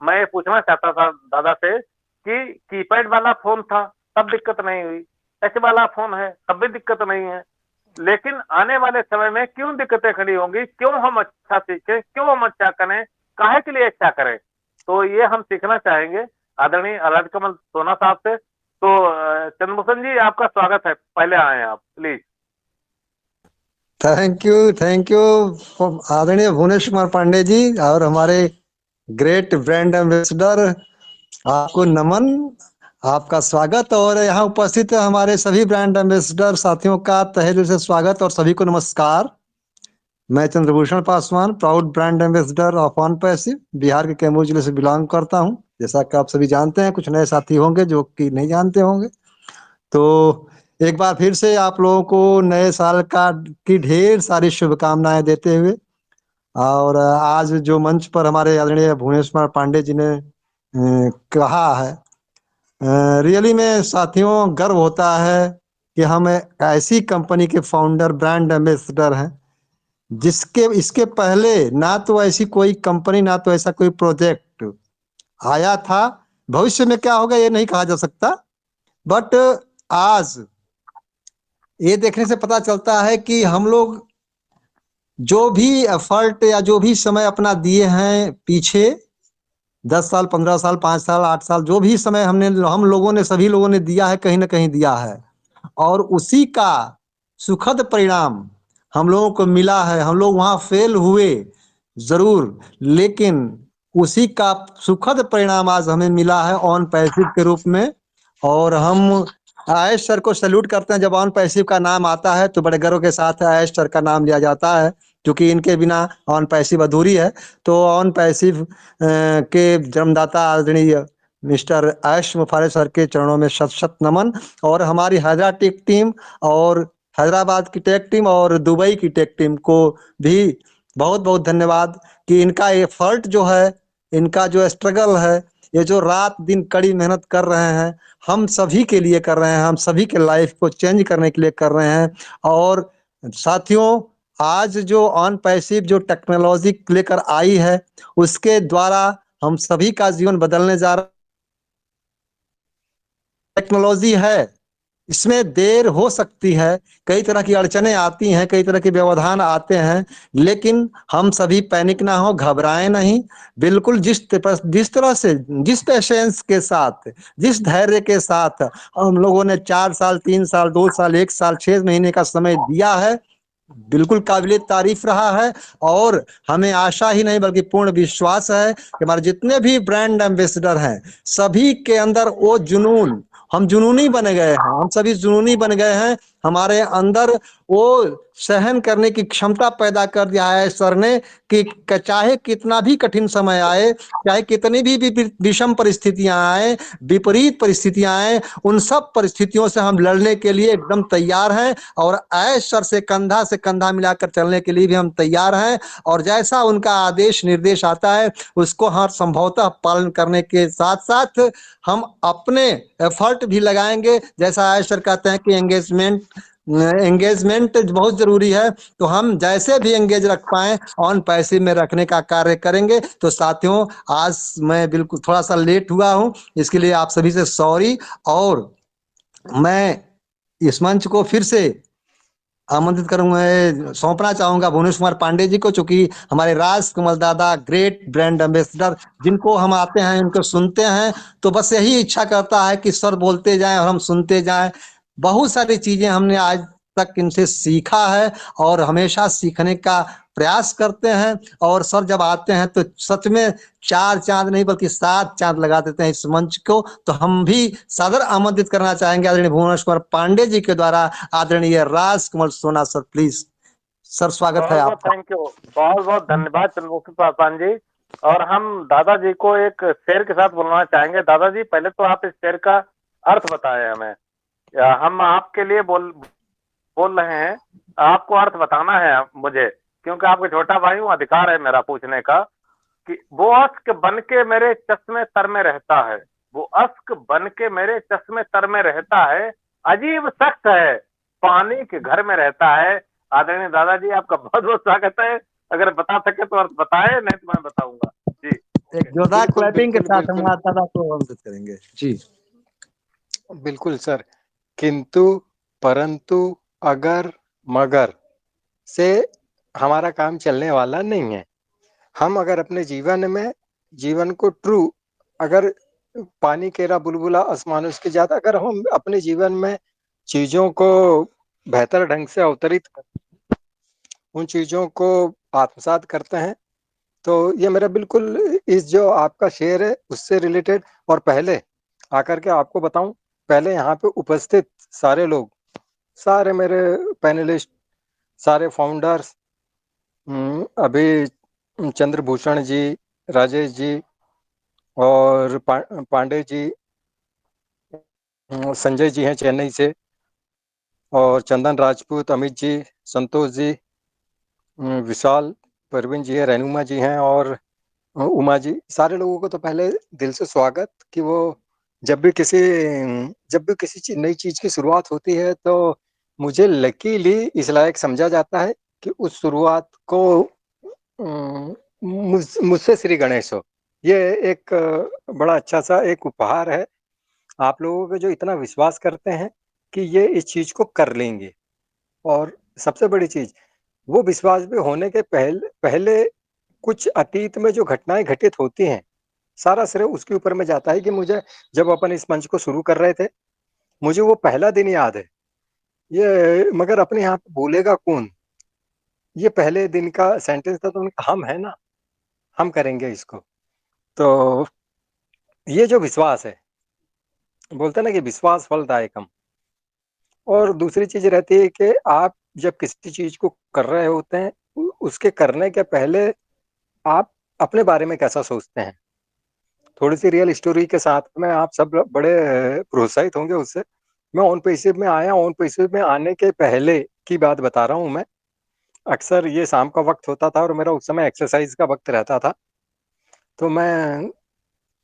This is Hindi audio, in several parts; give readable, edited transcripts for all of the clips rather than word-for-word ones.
मैं ये पूछना चाहता था दादा से कि कीपैड वाला फोन था तब दिक्कत नहीं हुई, टच वाला फोन है तब भी दिक्कत नहीं है, लेकिन आने वाले समय में क्यों दिक्कतें खड़ी होंगी, क्यों हम अच्छा सीखें, क्यों हम अच्छा करें, काहे के लिए अच्छा करें। तो ये हम सीखना चाहेंगे आदरणीय राजकमल सोना साहब से। तो चंद्रभूषण जी आपका स्वागत है, पहले आए आप प्लीज। थैंक यू आदरणीय भुवनेश कुमार पांडे जी और हमारे ग्रेट ब्रांड एम्बेसडर, आपको नमन, आपका स्वागत। और यहाँ उपस्थित हमारे सभी ब्रांड एम्बेसडर साथियों का तहे दिल से स्वागत और सभी को नमस्कार। मैं Chandrabhushan Paswan, proud brand ambassador of on passive, Bihar के कैमूर जिले से बिलोंग करता हूँ। जैसा कि आप सभी जानते हैं, कुछ नए साथी होंगे जो कि नहीं जानते होंगे। तो एक बार फिर से आप लोगों को नए साल का की ढेर सारी शुभकामनाएं देते हुए, और आज जो मंच पर हमारे आदरणीय भुवनेश कुमार पांडे जी ने कहा है, रियली में साथियों गर्व होता है कि हम ऐसी कंपनी के फाउंडर ब्रांड एम्बेसडर हैं जिसके इसके पहले ना तो ऐसी कोई कंपनी, ना तो ऐसा कोई प्रोजेक्ट आया था। भविष्य में क्या होगा ये नहीं कहा जा सकता, बट आज ये देखने से पता चलता है कि हम लोग जो भी एफर्ट या जो भी समय अपना दिए हैं पीछे, 10 साल, 15 साल, 5 साल, 8 साल, जो भी समय हम लोगों ने, सभी लोगों ने दिया है, कहीं ना कहीं दिया है, और उसी का सुखद परिणाम हम लोगों को मिला है। हम लोग वहां फेल हुए जरूर, लेकिन उसी का सुखद परिणाम आज हमें मिला है ऑन पैसिव के रूप में। और हम आयश सर को सैल्यूट करते हैं। जब ऑन पैसिव का नाम आता है तो बड़े गर्व के साथ आयश सर का नाम लिया जाता है, क्योंकि इनके बिना ऑन पैसिव अधूरी है। तो ऑन पैसिव के जन्मदाता आदरणीय मिस्टर आयश मुफारे सर के चरणों में शत शत नमन। और हमारी हैदराबाद टीम और हैदराबाद की टेक टीम और दुबई की टेक टीम को भी बहुत बहुत धन्यवाद कि इनका एफर्ट जो है, इनका जो स्ट्रगल है, ये जो रात दिन कड़ी मेहनत कर रहे हैं, हम सभी के लिए कर रहे हैं, हम सभी के लाइफ को चेंज करने के लिए कर रहे हैं। और साथियों, आज जो ऑन पैसिव जो टेक्नोलॉजी लेकर आई है, उसके द्वारा हम सभी का जीवन बदलने जा रहा है। टेक्नोलॉजी है, इसमें देर हो सकती है, कई तरह की अड़चने आती हैं, कई तरह के व्यवधान आते हैं, लेकिन हम सभी पैनिक ना हो, घबराएं नहीं। बिल्कुल जिस तरह से, जिस पेशेंस के साथ, जिस धैर्य के साथ हम लोगों ने 4 साल, 3 साल, 2 साल, 1 साल, 6 महीने का समय दिया है, बिल्कुल काबिले तारीफ रहा है। और हमें आशा ही नहीं बल्कि पूर्ण विश्वास है कि हमारे जितने भी ब्रांड एम्बेसडर हैं, सभी के अंदर वो जुनून, हम जुनूनी बन गए हैं, हम सभी जुनूनी बन गए हैं। हमारे अंदर वो सहन करने की क्षमता पैदा कर दिया है सर ने कि चाहे कितना भी कठिन समय आए, चाहे कितनी भी विषम परिस्थितियां आए, विपरीत परिस्थितियां आए, उन सब परिस्थितियों से हम लड़ने के लिए एकदम तैयार हैं। और ऐश सर से कंधा मिलाकर चलने के लिए भी हम तैयार हैं। और जैसा उनका आदेश निर्देश आता है, उसको हर संभवतः पालन करने के साथ साथ हम अपने एफर्ट भी लगाएंगे। जैसा आयश सर कहते हैं कि एंगेजमेंट बहुत जरूरी है, तो हम जैसे भी एंगेज रख पाए ऑन पैसिव में रखने का कार्य करेंगे। तो साथियों, आज मैं बिल्कुल थोड़ा सा लेट हुआ हूं, इसके लिए आप सभी से सॉरी। और मैं इस मंच को फिर से आमंत्रित करूंगा, सौंपना चाहूंगा भुवनेश कुमार पांडे जी को, चूंकि हमारे राजकमल दादा ग्रेट ब्रांड एम्बेसडर, जिनको हम आते हैं, उनको सुनते हैं, तो बस यही इच्छा करता है कि सर बोलते जाएं और हम सुनते जाएं। बहुत सारी चीजें हमने आज तक इनसे सीखा है और हमेशा सीखने का प्रयास करते हैं। और सर जब आते हैं तो सच में 4 चांद नहीं बल्कि 7 चांद लगा देते हैं इस मंच को। तो हम भी सादर आमंत्रित करना चाहेंगे आदरणीय भुवनेश कुमार पांडे जी के द्वारा आदरणीय राजकमल सोना सर, प्लीज सर, स्वागत है बहुत बहुत आपका। थैंक यू, बहुत बहुत धन्यवाद चंद्रभूषण पासवान जी। और हम दादाजी को एक शेर के साथ बुलाना चाहेंगे। दादाजी पहले तो आप इस शेर का अर्थ बताएं हमें, या हम आपके लिए बोल रहे हैं, आपको अर्थ बताना है मुझे, क्योंकि आपके छोटा भाई हूँ, अधिकार है मेरा पूछने का कि वो अश्क बन के मेरे चश्मे तर में रहता है, वो अश्क बन के मेरे चश्मे तर में रहता है, अजीब सख्त है, पानी के घर में रहता है। आदरणीय दादाजी आपका बहुत बहुत स्वागत है। अगर बता सके तो अर्थ बताए, नहीं तो मैं बताऊंगा जी। एक जोरदार बिल्कुल क्लैपिंग के बिल्कुल साथ हम बिल्कुल दादा को आमंत्रित करेंगे जी। बिल्कुल सर। किंतु, परंतु, अगर, मगर से हमारा काम चलने वाला नहीं है। हम अगर अपने जीवन को ट्रू, अगर पानी केरा बुलबुला आसमान उसकी ज्यादा, अगर हम अपने जीवन में चीजों को बेहतर ढंग से अवतरित, उन चीजों को आत्मसात करते हैं, तो ये मेरा बिल्कुल इस जो आपका शेर है उससे रिलेटेड। और पहले आकर के आपको बताऊं, पहले यहाँ पे उपस्थित सारे लोग, सारे मेरे पैनलिस्ट, सारे फाउंडर्स, अभी चंद्रभूषण जी, राजेश जी और पांडे जी, संजय जी हैं चेन्नई से, और चंदन राजपूत, अमित जी, संतोष जी, विशाल, परवीन जी है, रेनुमा जी हैं और उमा जी। सारे लोगों को तो पहले दिल से स्वागत कि वो जब भी किसी नई चीज की शुरुआत होती है तो मुझे लकीली इस लायक समझा जाता है कि उस शुरुआत को मुझसे श्री गणेश हो। ये एक बड़ा अच्छा सा एक उपहार है आप लोगों को जो इतना विश्वास करते हैं कि ये इस चीज को कर लेंगे। और सबसे बड़ी चीज, वो विश्वास भी होने के पहले पहले कुछ अतीत में जो घटनाएं घटित होती हैं, सारा श्रेय उसके ऊपर में जाता है कि मुझे जब अपन इस मंच को शुरू कर रहे थे, मुझे वो पहला दिन याद है। ये मगर अपने यहाँ पे भूलेगा कौन, ये पहले दिन का सेंटेंस था, तो उन्होंने कहा, हम है ना, हम करेंगे इसको। तो ये जो विश्वास है, बोलते हैं ना कि विश्वास फलदायकम। और दूसरी चीज रहती है कि आप जब किसी चीज को कर रहे होते हैं, उसके करने के पहले आप अपने बारे में कैसा सोचते हैं। थोड़ी सी रियल स्टोरी के साथ में आप सब बड़े प्रोत्साहित होंगे उससे। मैं ऑन पेसिव में आया, ऑन पेसिव में आने के पहले की बात बता रहा हूँ मैं। अक्सर ये शाम का वक्त होता था और मेरा उस समय एक्सरसाइज का वक्त रहता था, तो मैं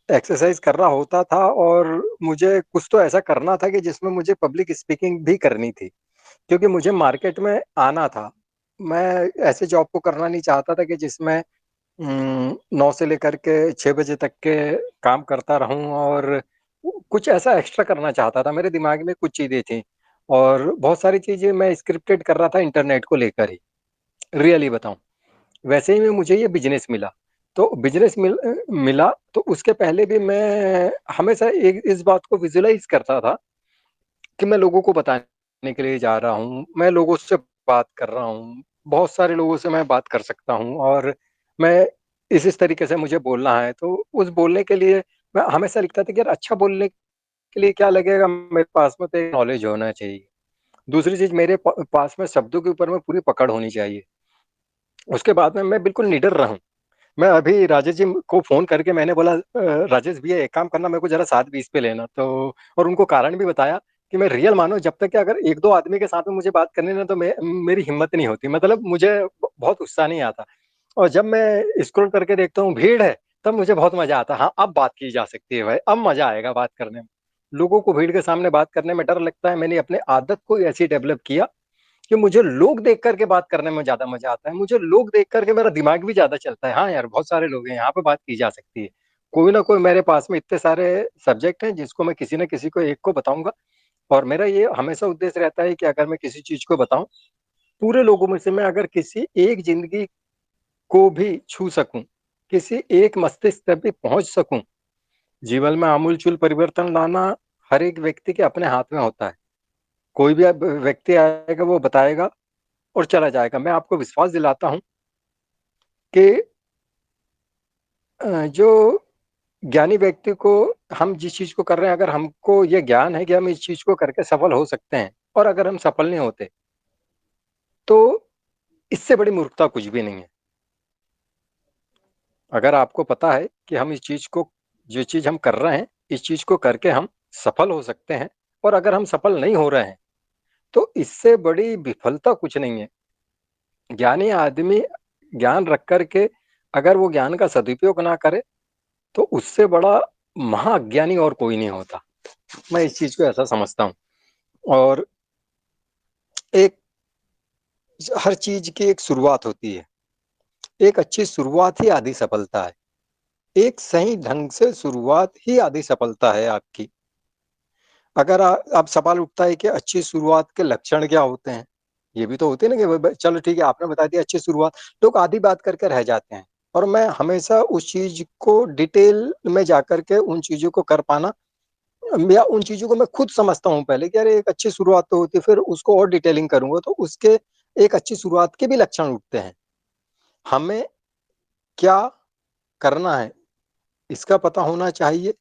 एक्सरसाइज कर रहा होता था और मुझे कुछ तो ऐसा करना था कि जिसमें मुझे पब्लिक स्पीकिंग भी करनी थी, क्योंकि मुझे मार्केट में आना था। मैं ऐसे जॉब को करना नहीं चाहता था कि जिसमें 9 से लेकर के 6 बजे तक के काम करता रहूं, और कुछ ऐसा एक्स्ट्रा करना चाहता था। मेरे दिमाग में कुछ चीजें थी और बहुत सारी चीजें मैं स्क्रिप्टेड कर रहा था इंटरनेट को लेकर ही, रियली बताऊं। वैसे ही में मुझे ये बिजनेस मिला, तो मिला तो उसके पहले भी मैं हमेशा एक इस बात को विजुलाइज करता था कि मैं लोगों को बताने के लिए जा रहा हूँ, मैं लोगों से बात कर रहा हूँ, बहुत सारे लोगों से मैं बात कर सकता हूँ, और मैं इस तरीके से मुझे बोलना है। तो उस बोलने के लिए मैं हमेशा लिखता था कि यार अच्छा बोलने के लिए क्या लगेगा, मेरे पास में तो एक नॉलेज होना चाहिए। दूसरी चीज, मेरे पास में शब्दों के ऊपर में पूरी पकड़ होनी चाहिए। उसके बाद में मैं बिल्कुल निडर रहूं। मैं अभी राजेश जी को फोन करके मैंने बोला, राजेश भैया एक काम करना, मेरे को जरा 7:20 पे लेना। तो और उनको कारण भी बताया कि मैं रियल मानो, जब तक कि अगर एक दो आदमी के साथ में मुझे बात करनी ना, तो मेरी हिम्मत नहीं होती, मतलब मुझे बहुत उत्साह नहीं आता। और जब मैं स्क्रॉल करके देखता हूँ भीड़ है, तब मुझे बहुत मजा आता है। हाँ, अब बात की जा सकती है भाई, अब मजा आएगा बात करने में। लोगों को भीड़ के सामने बात करने में डर लगता है। मैंने अपने आदत को ऐसी डेवलप किया कि मुझे लोग देख करके बात करने में ज्यादा मजा आता है। मुझे लोग देख करके मेरा दिमाग भी ज्यादा चलता है। हाँ यार, बहुत सारे लोग हैं यहाँ पे, बात की जा सकती है। कोई ना कोई मेरे पास में इतने सारे सब्जेक्ट हैं जिसको मैं किसी न किसी को एक को बताऊंगा। और मेरा ये हमेशा उद्देश्य रहता है कि अगर मैं किसी चीज को बताऊं, पूरे लोगों में से मैं अगर किसी एक जिंदगी को भी छू सकूं, किसी एक मस्तिष्क तक भी पहुंच सकूं। जीवन में आमूलचूल परिवर्तन लाना हर एक व्यक्ति के अपने हाथ में होता है। कोई भी व्यक्ति आएगा, वो बताएगा और चला जाएगा। मैं आपको विश्वास दिलाता हूं कि जो ज्ञानी व्यक्ति को, हम जिस चीज को कर रहे हैं, अगर हमको ये ज्ञान है कि हम इस चीज को करके सफल हो सकते हैं, और अगर हम सफल नहीं होते, तो इससे बड़ी मूर्खता कुछ भी नहीं है। अगर आपको पता है कि हम इस चीज को, जो चीज हम कर रहे हैं, इस चीज को करके हम सफल हो सकते हैं, और अगर हम सफल नहीं हो रहे हैं, तो इससे बड़ी विफलता कुछ नहीं है। ज्ञानी आदमी ज्ञान रख करके अगर वो ज्ञान का सदुपयोग ना करे, तो उससे बड़ा महाअज्ञानी और कोई नहीं होता। मैं इस चीज को ऐसा समझता हूँ। और एक, हर चीज की एक शुरुआत होती है, एक अच्छी शुरुआत ही आधी सफलता है। एक सही ढंग से शुरुआत ही आधी सफलता है आपकी। अगर अब सवाल उठता है कि अच्छी शुरुआत के लक्षण क्या होते हैं? ये भी तो होते हैं ना कि ब चलो ठीक है, आपने बता दिया अच्छी शुरुआत, लोग आधी बात करके रह जाते हैं और मैं हमेशा उस चीज़ को डिटेल में जाकर के उन चीज़ों को कर पाना या उन चीज़ों को मैं खुद समझता हूँ पहले कि अरे एक अच्छी शुरुआत तो होती है, फिर उसको और डिटेलिंग करूँगा तो उसके एक अच्छी शुरुआत के भी लक्षण उठते हैं। हमें क्या करना है, इसका पता होना चाहिए।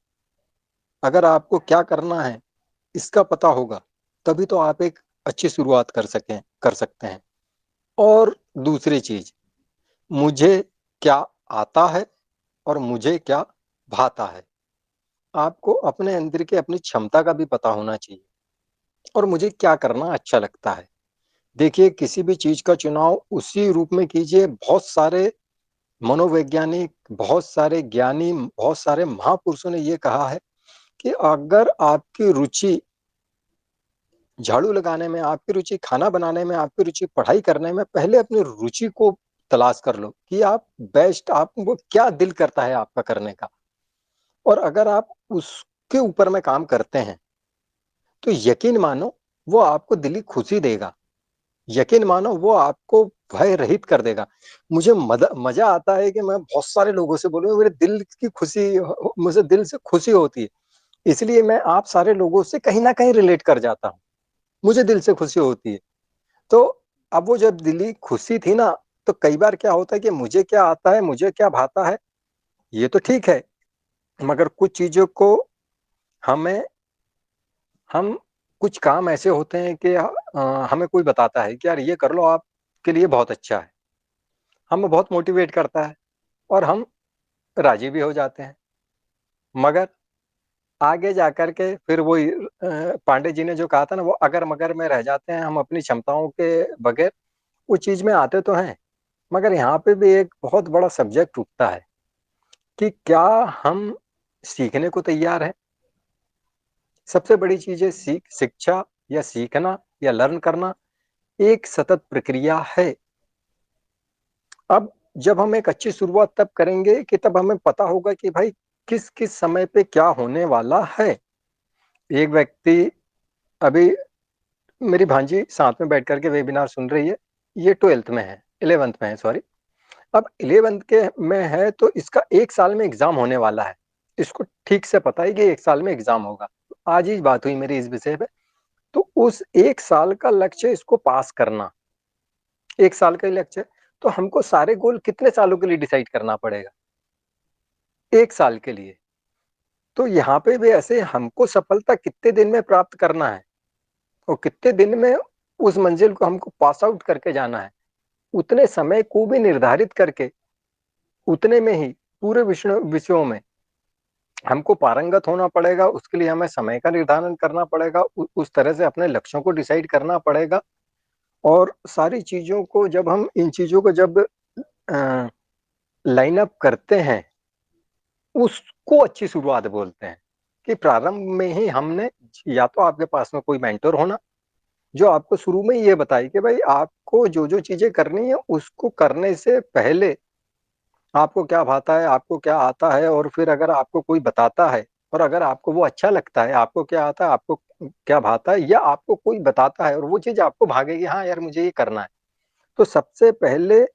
अगर आपको क्या करना है, इसका पता होगा, तभी तो आप एक अच्छी शुरुआत कर सकते हैं। और दूसरी चीज़, मुझे क्या आता है और मुझे क्या भाता है। आपको अपने अंदर की अपनी क्षमता का भी पता होना चाहिए और मुझे क्या करना अच्छा लगता है। देखिए, किसी भी चीज़ का चुनाव उसी रूप में कीजिए। बहुत सारे मनोवैज्ञानिक, बहुत सारे ज्ञानी, बहुत सारे महापुरुषों ने ये कहा है कि अगर आपकी रुचि झाड़ू लगाने में, आपकी रुचि खाना बनाने में, आपकी रुचि पढ़ाई करने में, पहले अपनी रुचि को तलाश कर लो कि आप बेस्ट आपको क्या दिल करता है आपका करने का। और अगर आप उसके ऊपर में काम करते हैं, तो यकीन मानो वो आपको दिली खुशी देगा। यकीन मानो वो आपको भय रहित कर देगा। मुझे मज़ा आता है कि मैं बहुत सारे लोगों से बोलूँ मेरे दिल की खुशी मुझे दिल से खुशी होती है। इसलिए मैं आप सारे लोगों से कहीं न कहीं रिलेट कर जाता हूँ। मुझे दिल से खुशी होती है। तो अब वो जब दिली खुशी थी ना, तो कई बार क्या होता है कि मुझे क्या आता है, मुझे क्या भाता है, ये तो ठीक है, मगर कुछ चीज़ों को हमें हम कुछ काम ऐसे होते हैं कि हमें कोई बताता है कि यार ये कर लो आपके लिए बहुत अच्छा है। हमें बहुत मोटिवेट करता है और हम राज़ी भी हो जाते हैं। मगर आगे जाकर के फिर वही पांडे जी ने जो कहा था ना वो अगर-मगर में रह जाते हैं, हम अपनी क्षमताओं के बगैर उस चीज़ में आते तो हैं। मगर यहाँ पे भी एक बहुत बड़ा सब्जेक्ट उठता है कि क्या हम सीखने को तैयार हैं? सबसे बड़ी चीज़ है शिक्षा या सीखना या लर्न करना एक सतत प्रक्रिया है। अब जब हम एक अच्छी शुरुआत तब करेंगे कि तब हमें पता होगा कि भाई किस-किस समय पे क्या होने वाला है। एक व्यक्ति अभी मेरी भांजी साथ में बैठ कर के वेबिनार सुन रही है। ये 12th में है, 11th में है सॉरी। अब 11th के में है तो इसका 1 साल में एग्ज़ाम होने वाला है। इसको ठीक से पता है कि 1 साल में एग्ज़ाम होगा। आज ही बात हुई मेरी इस विषय पे। तो उस 1 साल का लक्ष्य इसको पास करना, 1 साल का ही लक्ष्य है। तो हमको सारे गोल कितने सालों के लिए डिसाइड करना पड़ेगा? 1 साल के लिए। तो यहाँ पे भी ऐसे हमको सफलता कितने दिन में प्राप्त करना है और कितने दिन में उस मंजिल को हमको पास आउट करके जाना है। उतने समय को भी निर्धारित करके, उतने में ही पूरे विषयों में हमको पारंगत होना पड़ेगा, उसके लिए हमें समय का निर्धारण करना पड़ेगा, उस तरह से अपने लक्ष्यों को डिसाइड करना पड़ेगा और सारी चीज़ों को जब हम इन चीज़ों को जब अ, लाइन अप करते हैं, उसको अच्छी शुरुआत बोलते हैं कि प्रारंभ में ही हमने या तो आपके पास में कोई मेंटर होना, जो आपको शुरू में ही ये बताए कि भाई आपको जो-जो चीज़ें करनी है, उसको करने से पहले आपको क्या भाता है, आपको क्या आता है और फिर अगर आपको कोई बताता है और अगर आपको वो अच्छा लगता है, आपको क्या आता है, आपको क्या भाता है या आपको कोई बताता है और वो चीज़ आपको भागेगी, हाँ यार मुझे ये करना है। तो सबसे पहले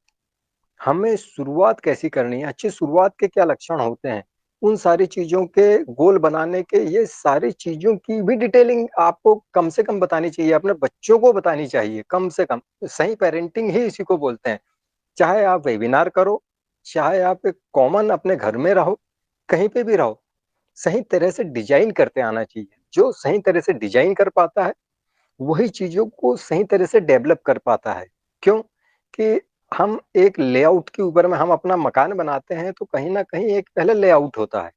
हमें शुरुआत कैसी करनी है, अच्छी शुरुआत के क्या लक्षण होते हैं, उन सारी चीज़ों के गोल बनाने के ये सारी चीज़ों की भी डिटेलिंग आपको कम से कम बतानी चाहिए, अपने बच्चों को बतानी चाहिए कम से कम। सही पेरेंटिंग ही इसी को बोलते हैं। चाहे आप वेबिनार करो, चाहे आप एक कॉमन अपने घर में रहो, कहीं पे भी रहो, सही तरह से डिज़ाइन करते आना चाहिए। जो सही तरह से डिज़ाइन कर पाता है, वही चीज़ों को सही तरह से डेवलप कर पाता है। क्यों? कि हम एक लेआउट के ऊपर में हम अपना मकान बनाते हैं, तो कहीं न कहीं एक पहले लेआउट होता है।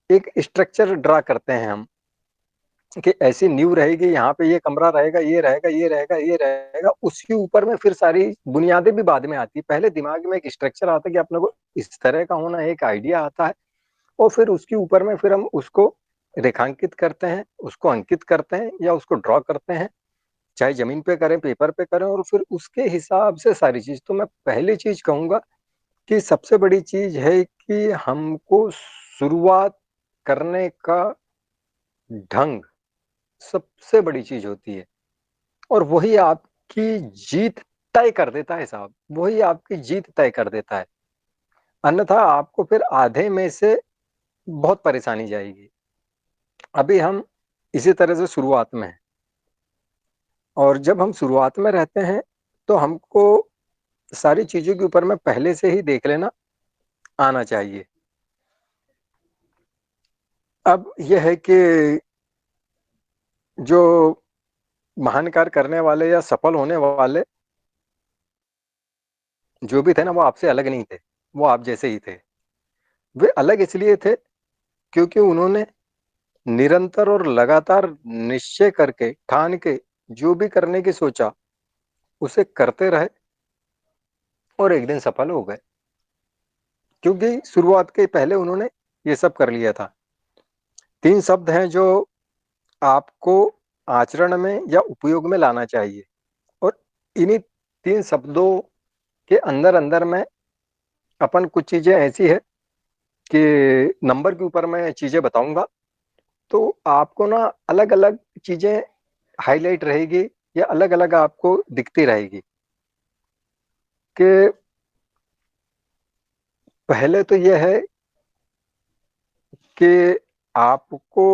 एक स्ट्रक्चर ड्रा करते हैं हम। कि ऐसी नींव रहेगी, यहाँ पे ये कमरा रहेगा, ये रहेगा, ये रहेगा, ये रहेगा, उसके ऊपर में फिर सारी बुनियादें भी बाद में आती है। पहले दिमाग में एक स्ट्रक्चर आता है कि अपने को इस तरह का होना है, एक आइडिया आता है और फिर उसके ऊपर में फिर हम उसको रेखांकित करते हैं, उसको अंकित करते हैं या उसको ड्रॉ करते हैं, चाहे ज़मीन पे करें, पेपर पे करें और फिर उसके हिसाब से सारी चीज़। तो मैं पहली चीज़ कहूँगा कि सबसे बड़ी चीज़ है कि हमको शुरुआत करने का ढंग सबसे बड़ी चीज होती है, और वही आपकी जीत तय कर देता है साहब, वही आपकी जीत तय कर देता है। अन्यथा आपको फिर आधे में से बहुत परेशानी जाएगी। अभी हम इसी तरह से शुरुआत में हैं, और जब हम शुरुआत में रहते हैं तो हमको सारी चीजों के ऊपर में पहले से ही देख लेना आना चाहिए। अब यह है कि जो महान कार्य करने वाले या सफल होने वाले जो भी थे ना, वो आपसे अलग नहीं थे, वो आप जैसे ही थे। वे अलग इसलिए थे क्योंकि उन्होंने निरंतर और लगातार निश्चय करके ठान के जो भी करने की सोचा उसे करते रहे, और एक दिन सफल हो गए, क्योंकि शुरुआत के पहले उन्होंने ये सब कर लिया था। 3 शब्द हैं जो आपको आचरण में या उपयोग में लाना चाहिए, और इन्हीं 3 शब्दों के अंदर अंदर में अपन कुछ चीजें ऐसी है कि नंबर के ऊपर मैं चीजें बताऊंगा, तो आपको ना अलग अलग चीजें हाईलाइट रहेगी या अलग अलग आपको दिखती रहेगी। कि पहले तो यह है कि आपको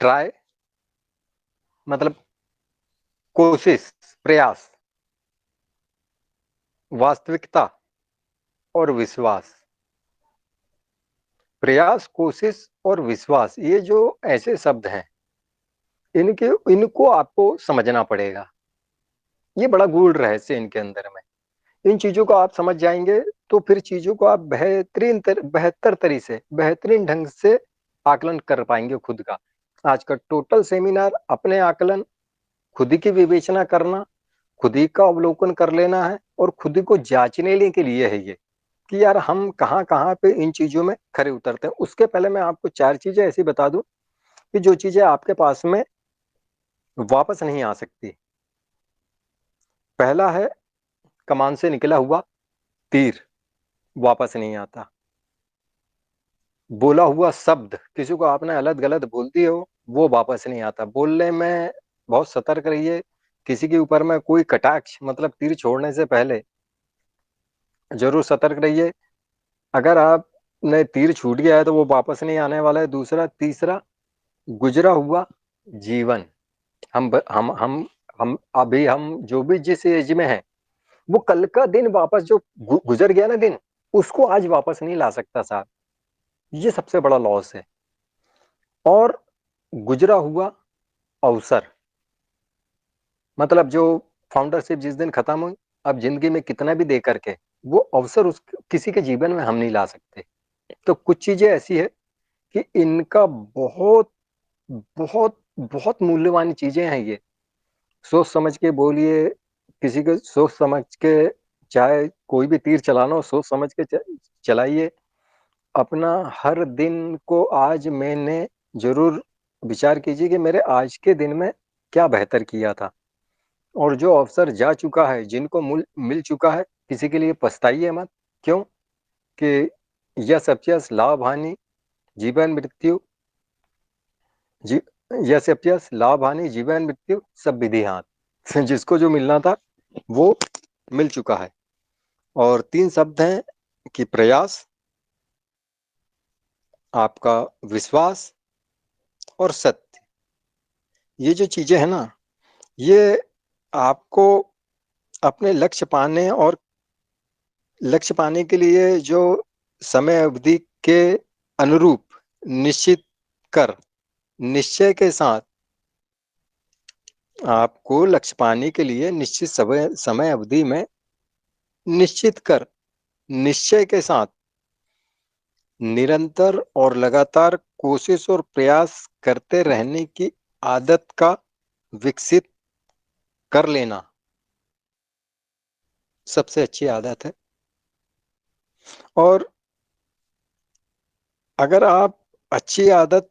ट्राई मतलब कोशिश, प्रयास, वास्तविकता और विश्वास। प्रयास, कोशिश और विश्वास, ये जो ऐसे शब्द हैं, इनको आपको समझना पड़ेगा। ये बड़ा गूढ़ रहस्य इनके अंदर में। इन चीजों को आप समझ जाएंगे तो फिर चीजों को आप बेहतरीन ढंग से आकलन कर पाएंगे खुद का। आज का टोटल सेमिनार अपने आकलन, खुद की विवेचना करना, खुद ही का अवलोकन कर लेना है, और खुद को जांचने के लिए है ये कि यार हम कहाँ कहाँ पे इन चीजों में खरे उतरते हैं। उसके पहले मैं आपको 4 चीजें ऐसी बता दूं कि जो चीजें आपके पास में वापस नहीं आ सकती। पहला है कमान से निकला हुआ तीर, वापस नहीं आता। बोला हुआ शब्द, किसी को आपने अलग गलत बोल दिए हो, वो वापस नहीं आता। बोलने में बहुत सतर्क रहिए। किसी के ऊपर में कोई कटाक्ष मतलब तीर छोड़ने से पहले जरूर सतर्क रहिए। अगर आपने तीर छूट गया है तो वो वापस नहीं आने वाला है। दूसरा, तीसरा, गुजरा हुआ जीवन। हम अभी हम जो भी जिस एज में है, वो कल का दिन वापस जो गुजर गया ना दिन, उसको आज वापस नहीं ला सकता साहब। ये सबसे बड़ा लॉस है। और गुजरा हुआ अवसर, मतलब जो फाउंडरशिप जिस दिन खत्म हुई, अब जिंदगी में कितना भी दे करके वो अवसर उस किसी के जीवन में हम नहीं ला सकते। तो कुछ चीजें ऐसी है कि इनका बहुत बहुत बहुत मूल्यवान चीजें हैं ये। सोच समझ के बोलिए, किसी को सोच समझ के, चाहे कोई भी तीर चलाना हो सोच समझ के चलाइए। अपना हर दिन को आज मैंने जरूर विचार कीजिए कि मेरे आज के दिन में क्या बेहतर किया था, और जो अवसर जा चुका है, जिनको मिल चुका है, किसी के लिए पछताइए मत। क्यों कि यश अपयश, लाभ हानि, जीवन मृत्यु, जी यश अपयश, लाभ हानि, जीवन मृत्यु सब विधि हाथ। जिसको जो मिलना था वो मिल चुका है। और 3 शब्द हैं कि प्रयास, आपका विश्वास और सत्य। ये जो चीजें हैं ना, ये आपको अपने लक्ष्य पाने के लिए जो समय अवधि के अनुरूप निश्चित कर, निश्चय के साथ आपको लक्ष्य पाने के लिए निश्चित समय अवधि में निश्चित कर, निश्चय के साथ निरंतर और लगातार कोशिश और प्रयास करते रहने की आदत का विकसित कर लेना सबसे अच्छी आदत है। और अगर आप अच्छी आदत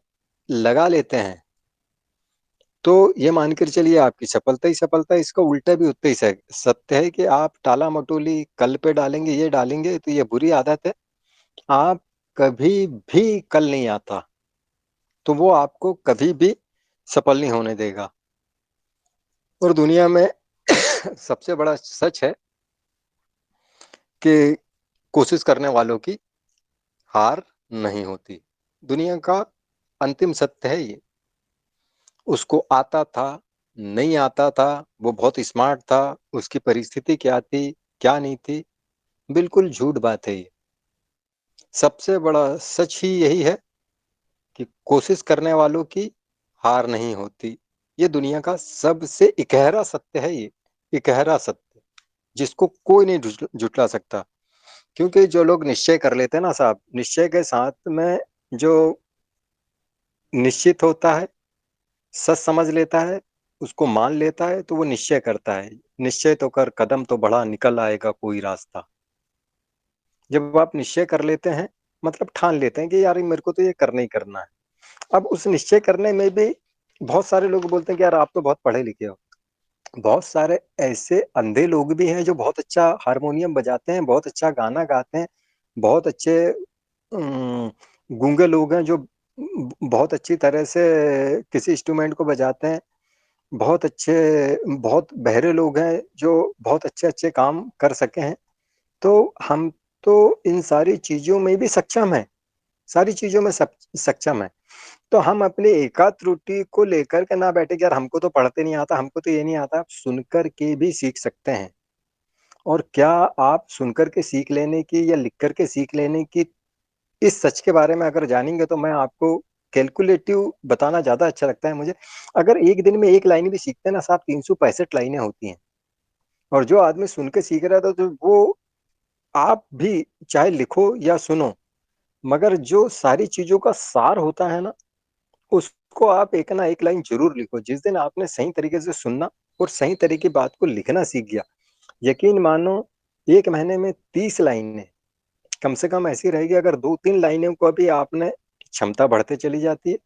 लगा लेते हैं तो ये मान कर चलिए आपकी सफलता ही सफलता है। इसका उल्टा भी उतना ही सत्य है कि आप टाला मटोली कल पे डालेंगे, ये डालेंगे, तो ये बुरी आदत है। आप कभी भी कल नहीं आता, तो वो आपको कभी भी सफल नहीं होने देगा। और दुनिया में सबसे बड़ा सच है कि कोशिश करने वालों की हार नहीं होती। दुनिया का अंतिम सत्य है ये। उसको आता था, नहीं आता था, वो बहुत स्मार्ट था, उसकी परिस्थिति क्या थी, क्या नहीं थी, बिल्कुल झूठ बात है ये। सबसे बड़ा सच ही यही है कि कोशिश करने वालों की हार नहीं होती। ये दुनिया का सबसे इकहरा सत्य है ये, इकहरा सत्य, जिसको कोई नहीं झुटला सकता। क्योंकि जो लोग निश्चय कर लेते हैं ना साहब, निश्चय के साथ में जो निश्चित होता है, सच समझ लेता है, उसको मान लेता है, तो वो निश्चय करता है। निश्चय तो कर, कदम तो बढ़ा, निकल आएगा कोई रास्ता। जब आप निश्चय कर लेते हैं, मतलब ठान लेते हैं कि यार मेरे को तो ये करना ही करना है। अब उस निश्चय करने में भी बहुत सारे लोग बोलते हैं कि यार आप तो बहुत पढ़े लिखे हो। बहुत सारे ऐसे अंधे लोग भी हैं जो बहुत अच्छा हारमोनियम बजाते हैं, बहुत अच्छा गाना गाते हैं, बहुत अच्छे गूंगे लोग हैं जो बहुत अच्छी तरह से किसी इंस्ट्रूमेंट को बजाते हैं, बहुत अच्छे, बहुत बहरे लोग हैं जो बहुत अच्छे अच्छे काम कर सके हैं। तो हम तो इन सारी चीजों में भी सक्षम है, सारी चीजों में सक्षम है। तो हम अपनी एकाध त्रुटि को लेकर के ना बैठे कि यार हमको तो पढ़ते नहीं आता, हमको तो ये नहीं आता। आप सुनकर के भी सीख सकते हैं। और क्या आप सुनकर के सीख लेने की या लिख कर के सीख लेने की, इस सच के बारे में अगर जानेंगे तो मैं आपको कैलकुलेटिव बताना ज्यादा अच्छा लगता है मुझे। अगर एक दिन में एक लाइन भी सीखते हैं ना साहब, 365 लाइनें होती हैं। और जो आदमी सुन के सीख रहा था, तो वो आप भी चाहे लिखो या सुनो, मगर जो सारी चीजों का सार होता है ना, उसको आप एक ना एक लाइन जरूर लिखो। जिस दिन आपने सही तरीके से सुनना और सही तरीके की बात को लिखना सीख गया, यकीन मानो 1 महीने में 30 लाइनें कम से कम ऐसी रहेगी। अगर 2-3 लाइनें को भी आपने, क्षमता बढ़ते चली जाती है।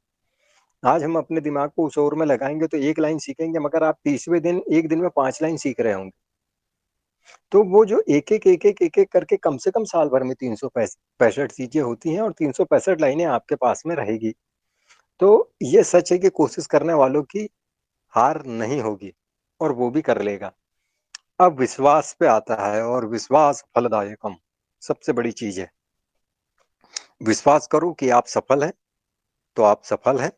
आज हम अपने दिमाग को उस ओर में लगाएंगे तो 1 लाइन सीखेंगे, मगर आप 30वें दिन एक दिन में 5 लाइन सीख रहे होंगे। तो वो जो एक एक करके कम से कम साल भर में 365 चीजें होती हैं, और 365 लाइनें आपके पास में रहेगी। तो ये सच है कि कोशिश करने वालों की हार नहीं होगी, और वो भी कर लेगा। अब विश्वास पे आता है, और विश्वास फलदायकम सबसे बड़ी चीज है। विश्वास करो कि आप सफल हैं, तो आप सफल हैं।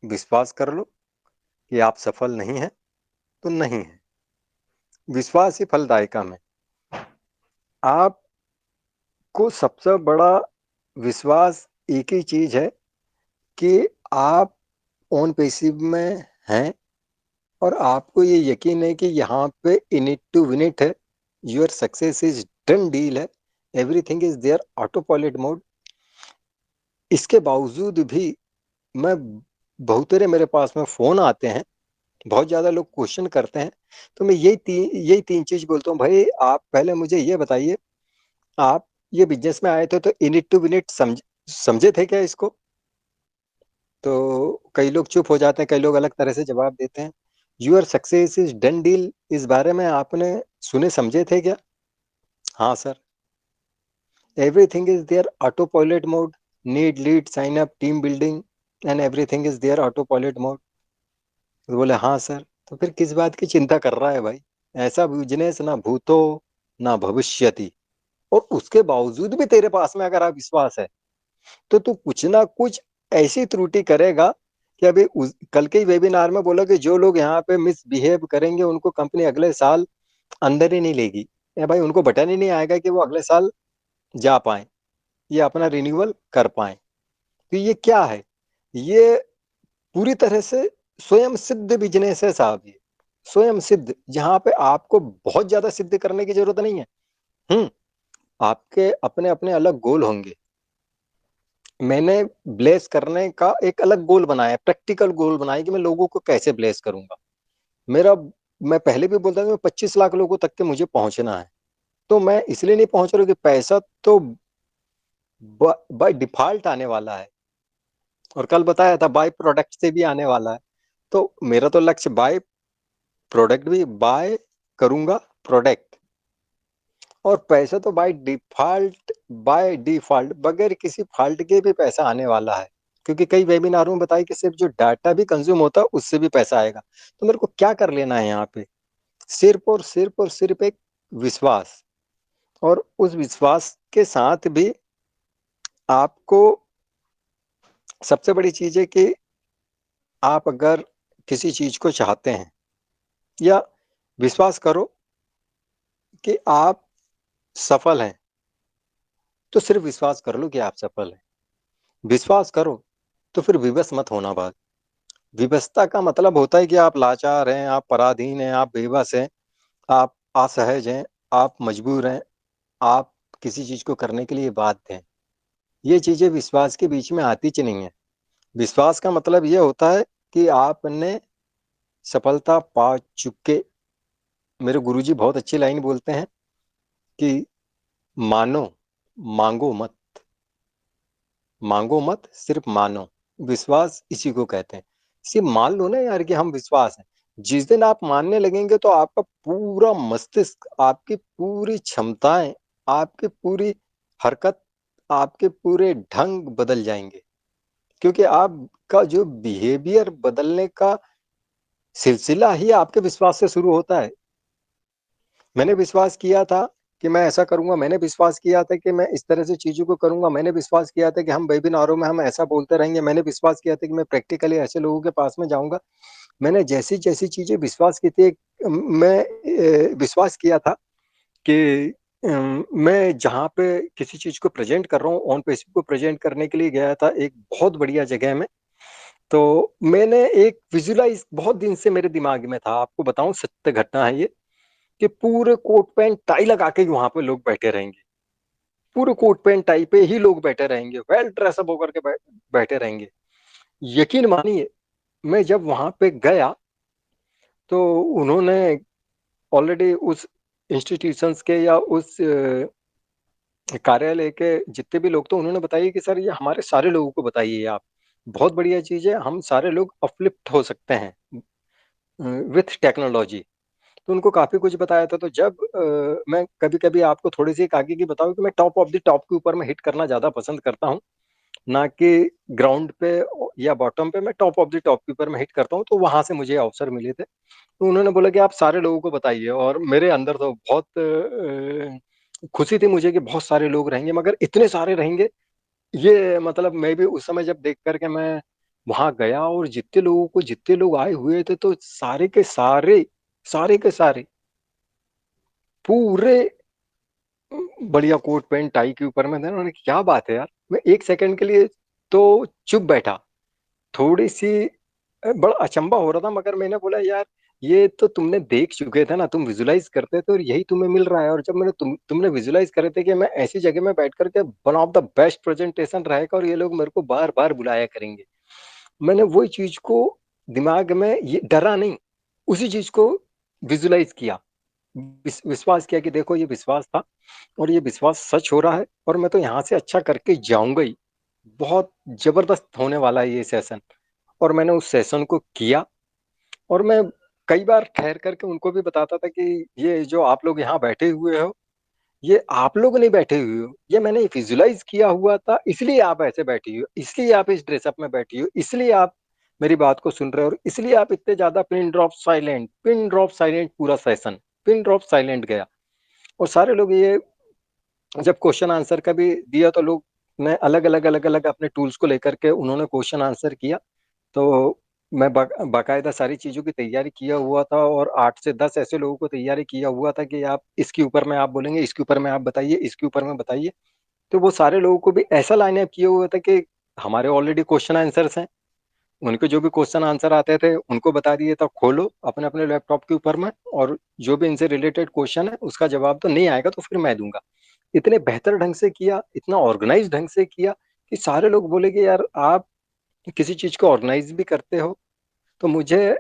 विश्वास कर लो कि आप सफल नहीं हैं, तो नहीं है। विश्वास ही फलदायकम है। आपको सबसे बड़ा विश्वास एक ही चीज है कि आप ऑन पेसिव में हैं, और आपको ये यकीन है कि यहाँ पे in it to win it है। Your success is done deal है। Everything is there autopilot mode. इसके बावजूद भी मैं, बहुत तेरे मेरे पास में फोन आते हैं, बहुत ज्यादा लोग क्वेश्चन करते हैं, तो मैं यही तीन चीज बोलता हूँ। भाई आप पहले मुझे ये बताइए, आप ये बिजनेस में आए थे तो in it to win it समझे थे क्या इसको? तो कई लोग चुप हो जाते हैं, कई लोग अलग तरह से जवाब देते हैं। Your success is done deal, इस बारे में आपने सुने समझे थे क्या? हाँ sir. Everything is there autopilot mode, need lead sign up team building and everything is there autopilot mode. तो बोले हाँ सर। तो फिर किस बात की चिंता कर रहा है भाई? ऐसा बिजनेस ना भूतो ना भविष्यति, और उसके बावजूद भी तेरे पास में अगर आप विश्वास है, तो तू कुछ ना कुछ ऐसी त्रुटि करेगा कि अभी कल के ही वेबिनार में बोला कि जो लोग यहाँ पे मिसबिहेव करेंगे उनको कंपनी अगले साल अंदर ही नहीं लेगी। या भाई उनको बटन ही नहीं आएगा कि वो अगले साल जा पाए या अपना रिन्यूअल कर पाए। तो ये क्या है? ये पूरी तरह से स्वयं सिद्ध बिजनेस है साहब। ये स्वयं सिद्ध, जहां पे आपको बहुत ज्यादा सिद्ध करने की जरूरत नहीं है। हम्म आपके अपने अपने अलग गोल होंगे। मैंने ब्लेस करने का एक अलग गोल बनाया, प्रैक्टिकल गोल बनाया कि मैं लोगों को कैसे ब्लेस करूंगा। मेरा, मैं पहले भी बोलता था कि 25 लाख लोगों तक के मुझे पहुंचना है। तो मैं इसलिए नहीं पहुंच रहा कि पैसा तो बाय डिफॉल्ट आने वाला है, और कल बताया था बाय प्रोडक्ट से भी आने वाला है। तो मेरा तो लक्ष्य बाय प्रोडक्ट भी बाय करूंगा प्रोडक्ट, और पैसा तो बाय डिफॉल्ट बगैर किसी फॉल्ट के भी पैसा आने वाला है। क्योंकि कई वेबिनारों में बताया कि सिर्फ जो डाटा भी कंज्यूम होता है उससे भी पैसा आएगा। तो मेरे को क्या कर लेना है यहाँ पे, सिर्फ एक विश्वास, और उस विश्वास के साथ भी आपको सबसे बड़ी चीज है कि आप अगर किसी चीज को चाहते हैं, या विश्वास करो कि आप सफल हैं, तो सिर्फ विश्वास कर लो कि आप सफल हैं। विश्वास करो तो फिर विवश मत होना। बात विवशता का मतलब होता है कि आप लाचार हैं, आप पराधीन हैं, आप बेबस हैं, आप असहज हैं, आप मजबूर हैं, आप किसी चीज को करने के लिए बाध्य हैं। ये चीजें विश्वास के बीच में आती च नहीं है। विश्वास का मतलब ये होता है कि आपने सफलता पा चुके। मेरे गुरुजी बहुत अच्छी लाइन बोलते हैं कि मानो, मांगो मत, मांगो मत, सिर्फ मानो। विश्वास इसी को कहते हैं। सिर्फ मान लो ना यार कि हम विश्वास है। जिस दिन आप मानने लगेंगे तो आपका पूरा मस्तिष्क, आपकी पूरी क्षमताएं, आपकी पूरी हरकत, आपके पूरे ढंग बदल जाएंगे। क्योंकि आपका जो बिहेवियर बदलने का सिलसिला ही आपके विश्वास से शुरू होता है। मैंने विश्वास किया था कि मैं ऐसा करूंगा, मैंने विश्वास किया था कि मैं इस तरह से चीजों को करूंगा, मैंने विश्वास किया था कि हम वेबिनारों में हम ऐसा बोलते रहेंगे, मैंने विश्वास किया था कि मैं प्रैक्टिकली ऐसे लोगों के पास में जाऊंगा। मैंने जैसी जैसी चीजें विश्वास की थी, मैं विश्वास किया था कि मैं जहाँ पे किसी चीज को प्रेजेंट कर रहा हूँ, ऑन पेशिप को प्रेजेंट करने के लिए गया था एक बहुत बढ़िया जगह में। तो मैंने एक विजुलाइज, बहुत दिन से मेरे दिमाग में था, आपको बताऊं सत्य घटना है ये, कि पूरे कोट पैंट टाई लगा के वहां पे लोग बैठे रहेंगे। पूरे कोट पैंट टाई पे ही लोग बैठे रहेंगे, वेल ड्रेसअप होकर के बैठे रहेंगे। यकीन मानिए, मैं जब वहां पे गया तो उन्होंने ऑलरेडी उस इंस्टीट्यूशंस के या उस कार्यालय के जितने भी लोग थे, उन्होंने बताया कि सर ये हमारे सारे लोगों को बताइए, आप बहुत बढ़िया चीज है, हम सारे लोग अपलिफ्ट हो सकते हैं विथ टेक्नोलॉजी। तो उनको काफी कुछ बताया था। तो जब मैं कभी कभी आपको थोड़ी सी एक आगे की बताऊं कि मैं टॉप ऑफ द टॉप के ऊपर में हिट करना ज्यादा पसंद करता हूं, ना कि ग्राउंड पे या बॉटम पे। मैं टॉप ऑफ द टॉप के ऊपर में हिट करता हूं। तो वहां से मुझे अवसर मिले थे। तो उन्होंने बोला कि आप सारे लोगों को बताइए, और मेरे अंदर तो बहुत खुशी थी मुझे कि बहुत सारे लोग रहेंगे, मगर इतने सारे रहेंगे ये मतलब मैं भी उस समय जब देख करके मैं वहां गया, और जितने लोगों को, जितने लोग आए हुए थे, तो सारे के सारे, सारे के सारे पूरे बढ़िया कोट पैंट टाई के ऊपर में थे। उन्होंने, क्या बात है यार। मैं एक सेकंड के लिए तो चुप बैठा, थोड़ी सी बड़ा अचंभा हो रहा था, मगर मैंने बोला यार ये तो तुमने देख चुके थे ना, तुम विजुलाइज करते थे और यही तुम्हें मिल रहा है। और जब मैंने तुमने विजुलाइज करे थे कि मैं ऐसी जगह में बैठ करके one of the best presentation रहेगा और ये लोग मेरे को बार बार बुलाया करेंगे, मैंने वही चीज को दिमाग में, ये डरा नहीं, उसी चीज को विजुलाइज किया, विश्वास किया कि देखो ये विश्वास था और ये विश्वास सच हो रहा है, और मैं तो यहाँ से अच्छा करके जाऊंगा ही। बहुत जबरदस्त होने वाला है ये सेशन। और मैंने उस सेशन को किया, और मैं कई बार ठहर करके उनको भी बताता था कि ये जो आप लोग यहाँ बैठे हुए हो, ये आप लोग नहीं बैठे हुए हो, ये मैंने विजुलाइज किया हुआ था, इसलिए आप ऐसे बैठी हो, इसलिए आप इस ड्रेसअप में बैठी हो, इसलिए आप मेरी बात को सुन रहे हो, और इसलिए आप इतने ज्यादा pin drop silent, pin drop silent पूरा सेशन पिन ड्रॉप साइलेंट गया। और सारे लोग ये जब क्वेश्चन आंसर का भी दिया तो लोग ने अलग अलग अपने टूल्स को लेकर के उन्होंने क्वेश्चन आंसर किया। तो मैं बाकायदा सारी चीजों की तैयारी किया हुआ था, और 8 से 10 ऐसे लोगों को तैयारी किया हुआ था कि आप इसके ऊपर में आप बोलेंगे, इसके ऊपर में आप बताइए, इसके ऊपर में बताइए। तो वो सारे लोगों को भी ऐसा लाइन अप किया हुआ था कि हमारे ऑलरेडी क्वेश्चन आंसर्स हैं, उनके जो भी क्वेश्चन आंसर आते थे उनको बता दिए था, खोलो अपने अपने लैपटॉप के ऊपर में, और जो भी इनसे रिलेटेड क्वेश्चन है उसका जवाब तो नहीं आएगा तो फिर मैं दूंगा। इतने बेहतर ढंग से किया, इतना ऑर्गेनाइज ढंग से किया कि सारे लोग बोले कि यार आप किसी चीज को ऑर्गेनाइज भी करते हो। तो मुझे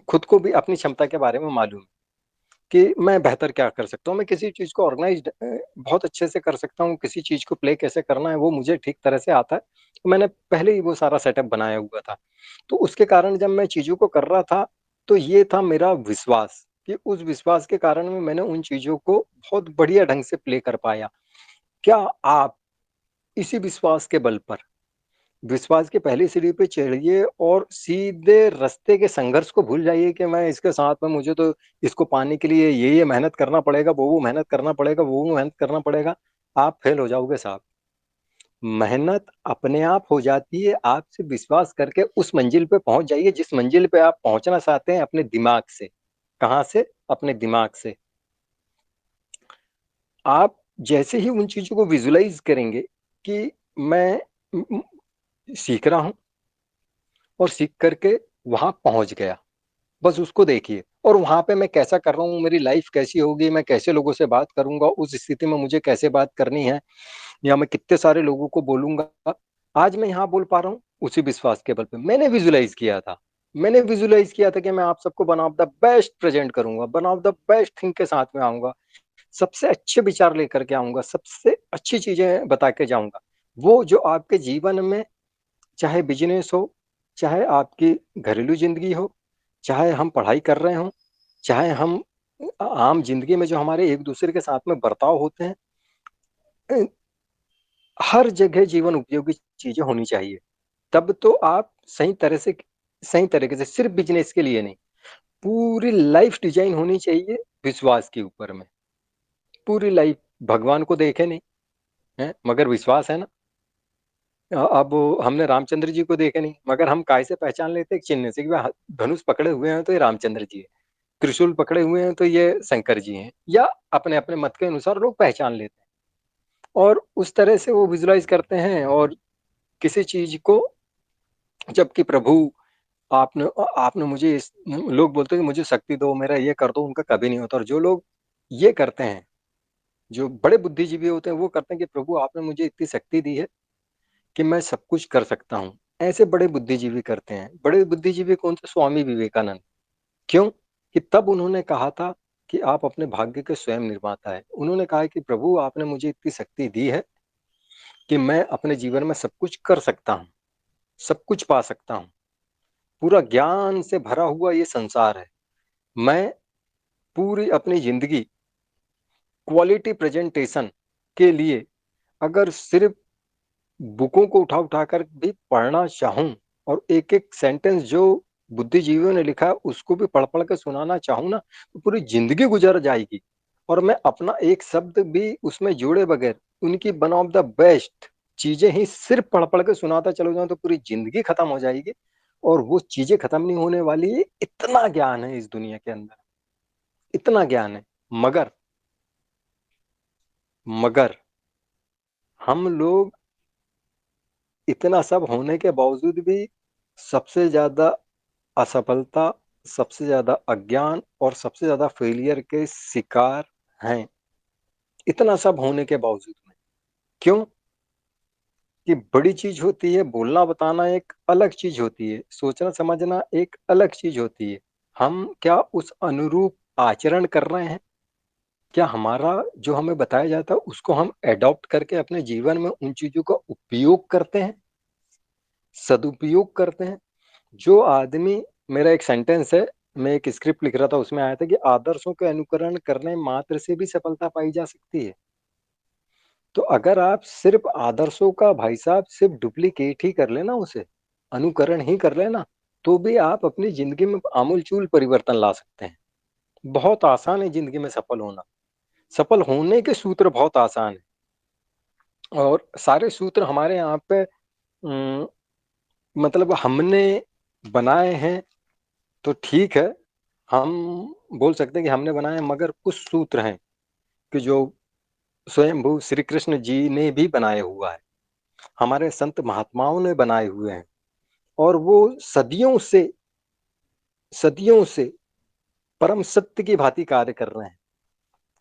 खुद को भी अपनी क्षमता के बारे में मालूम है कि मैं बेहतर क्या कर सकता हूँ। मैं किसी चीज को ऑर्गेनाइज बहुत अच्छे से कर सकता हूँ, किसी चीज को प्ले कैसे करना है वो मुझे ठीक तरह से आता है। तो मैंने पहले ही वो सारा सेटअप बनाया हुआ था। तो उसके कारण जब मैं चीज़ों को कर रहा था, तो ये था मेरा विश्वास कि उस विश्वास के कारण में मैंने उन चीज़ों को बहुत बढ़िया ढंग से प्ले कर पाया। क्या आप इसी विश्वास के बल पर विश्वास की पहली सीढ़ी पे चढ़िए और सीधे रास्ते के संघर्ष को भूल जाइए कि मैं इसके साथ में, मुझे तो इसको पाने के लिए ये मेहनत करना पड़ेगा, वो मेहनत करना पड़ेगा, वो मेहनत करना पड़ेगा। आप फेल हो जाओगे साहब। मेहनत अपने आप हो जाती है। आपसे विश्वास करके उस मंजिल पे पहुंच जाइए जिस मंजिल पे आप पहुंचना चाहते हैं, अपने दिमाग से। कहां से? अपने दिमाग से। आप जैसे ही उन चीजों को विजुलाइज करेंगे कि मैं सीख रहा हूं और सीख करके वहां पहुंच गया, बस उसको देखिए। और वहां पे मैं कैसा कर रहा हूँ, मेरी लाइफ कैसी होगी, मैं कैसे लोगों से बात करूंगा, उस स्थिति में मुझे कैसे बात करनी है, या मैं कितने सारे लोगों को बोलूंगा। आज मैं यहाँ बोल पा रहा हूँ उसी विश्वास के बल पे। मैंने विजुलाइज किया था, मैंने विजुलाइज किया था कि मैं आप सबको one of the best present करूंगा, one of the best thing के साथ में आऊंगा, सबसे अच्छे विचार लेकर के आऊंगा, सबसे अच्छी चीजें बता के जाऊंगा। वो जो आपके जीवन में, चाहे बिजनेस हो, चाहे आपकी घरेलू जिंदगी हो, चाहे हम पढ़ाई कर रहे हो, चाहे हम आम जिंदगी में जो हमारे एक दूसरे के साथ में बर्ताव होते हैं, हर जगह जीवन उपयोगी चीजें होनी चाहिए। तब तो आप सही तरीके से सिर्फ बिजनेस के लिए नहीं, पूरी लाइफ डिजाइन होनी चाहिए विश्वास के ऊपर में। पूरी लाइफ भगवान को देखे नहीं है मगर विश्वास है ना। अब हमने रामचंद्र जी को देखे नहीं, मगर हम काय से पहचान लेते, एक चिन्ह से कि भाई धनुष पकड़े हुए हैं तो ये रामचंद्र जी है, त्रिशूल पकड़े हुए हैं तो ये शंकर जी हैं, या अपने अपने मत के अनुसार लोग पहचान लेते हैं और उस तरह से वो विजुलाइज करते हैं। और किसी चीज को, जबकि प्रभु आपने आपने मुझे लोग बोलते हैं कि मुझे शक्ति दो, मेरा ये कर दो, उनका कभी नहीं होता। और जो लोग ये करते हैं, जो बड़े बुद्धिजीवी होते हैं, वो करते हैं कि प्रभु आपने मुझे इतनी शक्ति दी है कि मैं सब कुछ कर सकता हूँ। ऐसे बड़े बुद्धिजीवी करते हैं। बड़े बुद्धिजीवी कौन से? स्वामी विवेकानंद। क्यों? कि तब उन्होंने कहा था कि आप अपने भाग्य के स्वयं निर्माता है। उन्होंने कहा कि प्रभु आपने मुझे इतनी शक्ति दी है कि मैं अपने जीवन में सब कुछ कर सकता हूँ, सब कुछ पा सकता हूँ। पूरा ज्ञान से भरा हुआ ये संसार है। मैं पूरी अपनी जिंदगी क्वालिटी प्रेजेंटेशन के लिए अगर सिर्फ बुकों को उठा उठा कर भी पढ़ना चाहूं और एक एक सेंटेंस जो बुद्धिजीवियों ने लिखा है उसको भी पढ़ पढ़ के सुनाना चाहूं ना, तो पूरी जिंदगी गुजर जाएगी। और मैं अपना एक शब्द भी उसमें जोड़े बगैर उनकी वन ऑफ द बेस्ट चीजें ही सिर्फ पढ़ पढ़ के सुनाता चलो जाऊं तो पूरी जिंदगी खत्म हो जाएगी। और वो चीजें खत्म नहीं होने वाली है। इतना ज्ञान है इस दुनिया के अंदर, इतना ज्ञान है। मगर मगर हम लोग इतना सब होने के बावजूद भी सबसे ज्यादा असफलता, सबसे ज्यादा अज्ञान और सबसे ज्यादा फेलियर के शिकार हैं। इतना सब होने के बावजूद में। क्यों? कि बड़ी चीज होती है बोलना बताना, एक अलग चीज होती है सोचना समझना, एक अलग चीज होती है। हम क्या उस अनुरूप आचरण कर रहे हैं? क्या हमारा जो हमें बताया जाता है उसको हम एडॉप्ट करके अपने जीवन में उन चीजों का उपयोग करते हैं, सदुपयोग करते हैं? जो आदमी, मेरा एक सेंटेंस है, मैं एक स्क्रिप्ट लिख रहा था उसमें आया था कि आदर्शों के अनुकरण करने मात्र से भी सफलता पाई जा सकती है। तो अगर आप सिर्फ आदर्शों का, भाई साहब, सिर्फ डुप्लीकेट ही कर लेना, उसे अनुकरण ही कर लेना, तो भी आप अपनी जिंदगी में आमूलचूल परिवर्तन ला सकते हैं। बहुत आसान है जिंदगी में सफल होना। सफल होने के सूत्र बहुत आसान है और सारे सूत्र हमारे यहाँ पे मतलब हमने बनाए हैं तो ठीक है, हम बोल सकते हैं कि हमने बनाए हैं, मगर कुछ सूत्र हैं कि जो स्वयंभू श्री कृष्ण जी ने भी बनाए हुआ है, हमारे संत महात्माओं ने बनाए हुए हैं। और वो सदियों से परम सत्य की भांति कार्य कर रहे हैं।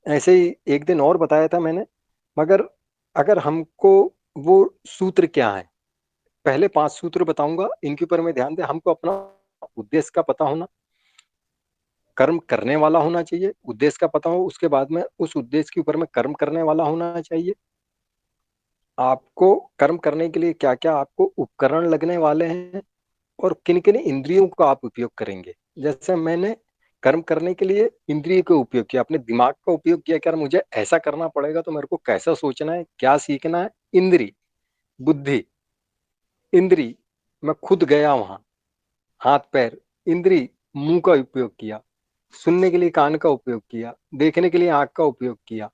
ऐसे ही एक दिन और बताया था मैंने, मगर अगर हमको वो सूत्र क्या है, पहले 5 सूत्र बताऊंगा, इनके ऊपर में ध्यान दें। हमको अपना उद्देश्य का पता होना, कर्म करने वाला होना चाहिए, उद्देश्य का पता हो, उसके बाद में उस उद्देश्य के ऊपर में कर्म करने वाला होना चाहिए। आपको कर्म करने के लिए क्या क्या आपको उपकरण लगने वाले हैं और किन किन इंद्रियों का आप उपयोग करेंगे। जैसे मैंने कर्म करने के लिए इंद्रिय का उपयोग किया, अपने दिमाग का उपयोग किया कि यार मुझे ऐसा करना पड़ेगा तो मेरे को कैसा सोचना है, क्या सीखना है। इंद्री, बुद्धि, इंद्री, मैं खुद गया वहां, हाथ पैर। इंद्री, मुंह का उपयोग किया, सुनने के लिए कान का उपयोग किया, देखने के लिए आंख का उपयोग किया,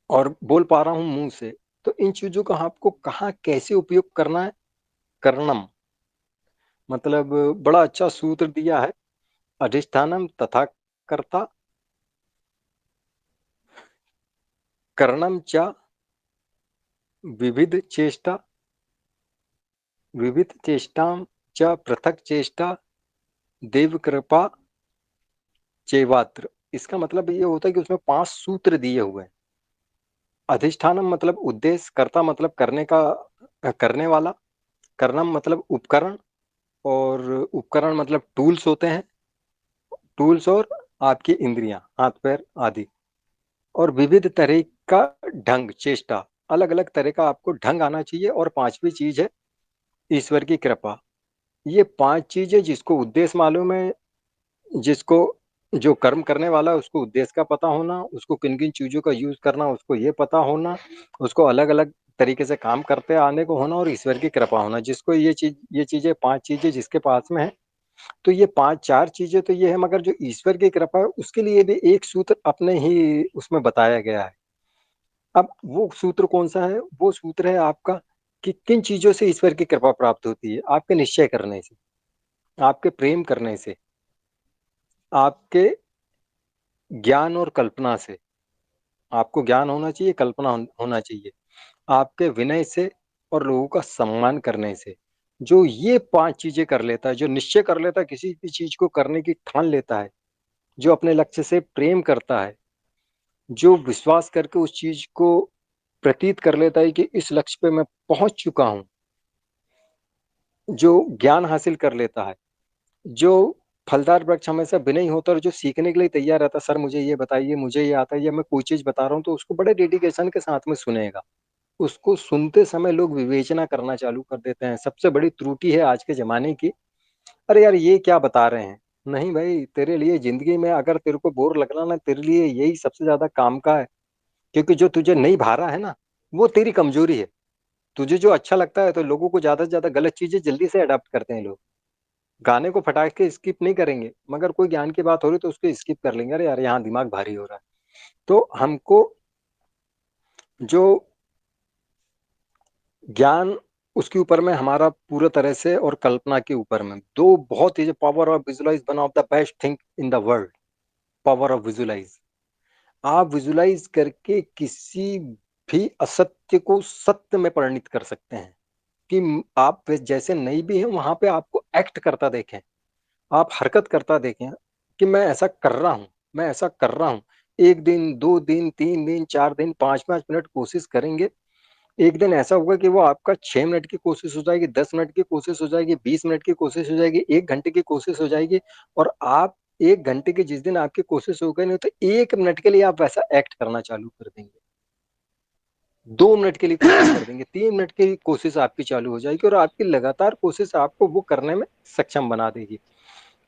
और बोल पा रहा हूं मुंह से। तो इन चीजों का आपको कहाँ कैसे उपयोग करना है। कर्णम मतलब बड़ा अच्छा सूत्र दिया है, अधिष्ठानम तथा कर्ता, कर्णम च विविध चेष्टा, विविध चेष्टाम च पृथक चेष्टा, देव कृपा चैवात्र। इसका मतलब ये होता है कि उसमें 5 सूत्र दिए हुए हैं। अधिष्ठानम मतलब उद्देश्य, कर्ता मतलब करने का, करने वाला, कर्णम मतलब उपकरण, और उपकरण मतलब टूल्स होते हैं, टूल्स और आपकी इंद्रियां, हाथ पैर आदि। और विविध तरह का ढंग, चेष्टा, अलग अलग तरह का आपको ढंग आना चाहिए। और पांचवी चीज है ईश्वर की कृपा। ये 5 चीजें, जिसको उद्देश्य मालूम है, जिसको जो कर्म करने वाला है उसको उद्देश्य का पता होना, उसको किन किन चीजों का यूज करना उसको ये पता होना, उसको अलग अलग तरीके से काम करते आने को होना, और ईश्वर की कृपा होना। जिसको ये चीजें 5 चीजें जिसके पास में है, तो ये 5 4 चीजें तो ये है। मगर जो ईश्वर की कृपा है उसके लिए भी एक सूत्र अपने ही उसमें बताया गया है। अब वो सूत्र कौन सा है, वो सूत्र है आपका कि किन चीजों से ईश्वर की कृपा प्राप्त होती है। आपके निश्चय करने से, आपके प्रेम करने से, आपके ज्ञान और कल्पना से। आपको ज्ञान होना चाहिए, कल्पना होना चाहिए, आपके विनय से और लोगों का सम्मान करने से। जो ये 5 चीजें कर लेता है, जो निश्चय कर लेता है, किसी भी चीज को करने की ठान लेता है, जो अपने लक्ष्य से प्रेम करता है, जो विश्वास करके उस चीज को प्रतीत कर लेता है कि इस लक्ष्य पे मैं पहुंच चुका हूं, जो ज्ञान हासिल कर लेता है, जो फलदार वृक्ष हमेशा बिना ही होता, और जो सीखने के लिए तैयार रहता है, सर मुझे ये बताइए, मुझे ये आता है, या मैं कोई चीज बता रहा हूँ तो उसको बड़े डेडिकेशन के साथ में सुनेगा। उसको सुनते समय लोग विवेचना करना चालू कर देते हैं। सबसे बड़ी त्रुटि है आज के जमाने की, अरे यार ये क्या बता रहे हैं। नहीं भाई, तेरे लिए जिंदगी में अगर तेरे को बोर लगना ना, तेरे लिए यही सबसे ज्यादा काम का है। क्योंकि जो तुझे नहीं भा रहा है ना, वो तेरी कमजोरी है। तुझे जो अच्छा लगता है, तो लोगों को ज्यादा से ज्यादा गलत चीजें जल्दी से अडॉप्ट करते हैं लोग। गाने को फटाक के स्किप नहीं करेंगे, मगर कोई ज्ञान की बात हो रही तो उसको स्किप कर लेंगे, अरे यार यहाँ दिमाग भारी हो रहा है। तो हमको जो ज्ञान, उसके ऊपर में हमारा पूरा तरह से, और कल्पना के ऊपर में, दो बहुत ही, power of visualise one of the best thing in the world. Power of visualise, आप विजुलाइज करके किसी भी असत्य को सत्य में परिणित कर सकते हैं। कि आप जैसे नहीं भी हैं वहां पे आपको एक्ट करता देखें, आप हरकत करता देखें कि मैं ऐसा कर रहा हूं, मैं ऐसा कर रहा हूं। 1 दिन 2 दिन 3 दिन 4 दिन 5 5 मिनट कोशिश करेंगे, एक दिन ऐसा होगा कि वो आपका 6 मिनट की कोशिश हो जाएगी, 10 मिनट की कोशिश हो जाएगी, 20 मिनट की कोशिश हो जाएगी, 1 घंटे की कोशिश हो जाएगी। और आप 1 घंटे की जिस दिन आपकी कोशिश हो गई नहीं, तो 1 मिनट के लिए आप वैसा एक्ट करना चालू कर देंगे, 2 मिनट के लिए कोशिश कर देंगे, 3 मिनट की कोशिश आपकी चालू हो जाएगी, और आपकी लगातार कोशिश आपको वो करने में सक्षम बना देगी।